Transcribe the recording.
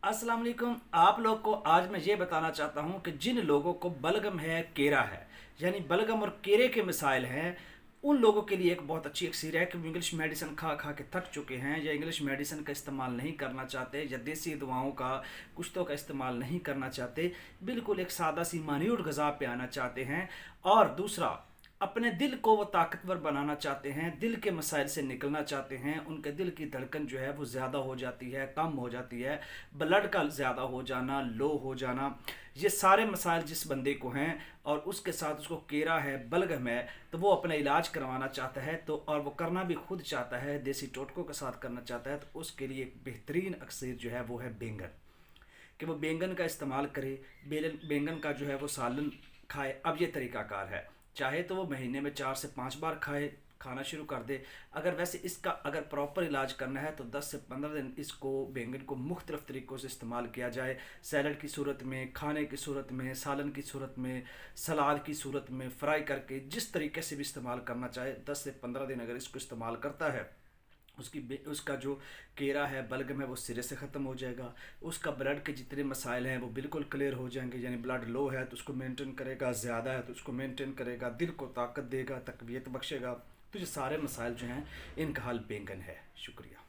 अस्सलाम वालेकुम। आप लोग को आज मैं ये बताना चाहता हूँ कि जिन लोगों को बलगम है, केरा है, यानी बलगम और केरे के मसाइल हैं, उन लोगों के लिए एक बहुत अच्छी इक्सीर है कि वो इंग्लिश मेडिसिन खा खा के थक चुके हैं, या इंग्लिश मेडिसिन का इस्तेमाल नहीं करना चाहते, या देसी दवाओं का कुश्तों का इस्तेमाल नहीं करना चाहते, बिल्कुल एक सादा सी मान्यूट गज़ा पे आना चाहते हैं। और दूसरा, अपने दिल को वो ताकतवर बनाना चाहते हैं, दिल के मसाइल से निकलना चाहते हैं। उनके दिल की धड़कन जो है वो ज़्यादा हो जाती है, कम हो जाती है, ब्लड का ज़्यादा हो जाना, लो हो जाना, ये सारे मसाइल जिस बंदे को हैं और उसके साथ उसको केरा है, बलगम है, तो वो अपना इलाज करवाना चाहता है, तो और वो करना भी खुद चाहता है, देसी टोटकों के साथ करना चाहता है, तो उसके लिए एक बेहतरीन अक्सर जो है वो है बैंगन। कि वो बैंगन का इस्तेमाल करे, बैंगन का जो है वो सालन खाए। अब ये तरीकाकार है, चाहे तो वो महीने में 4 से 5 बार खाना शुरू कर दे। अगर वैसे इसका अगर प्रॉपर इलाज करना है तो 10 से 15 दिन इसको बैंगन को मुख्तलिफ़ तरीक़ों से इस्तेमाल किया जाए। सैलड की सूरत में, खाने की सूरत में, सालन की सूरत में, सलाद की सूरत में, फ्राई करके, जिस तरीके से भी इस्तेमाल करना चाहे, 10 से 15 दिन अगर इसको इस्तेमाल करता है, उसका जो केरा है, बलगम है, वो सिरे से ख़त्म हो जाएगा। उसका ब्लड के जितने मसाइल हैं वो बिल्कुल क्लियर हो जाएंगे। यानी ब्लड लो है तो उसको मेंटेन करेगा, ज़्यादा है तो उसको मेंटेन करेगा, दिल को ताकत देगा, तकवीत बख्शेगा। तो ये सारे मसाइल जो हैं इनका हल बैंगन है। शुक्रिया।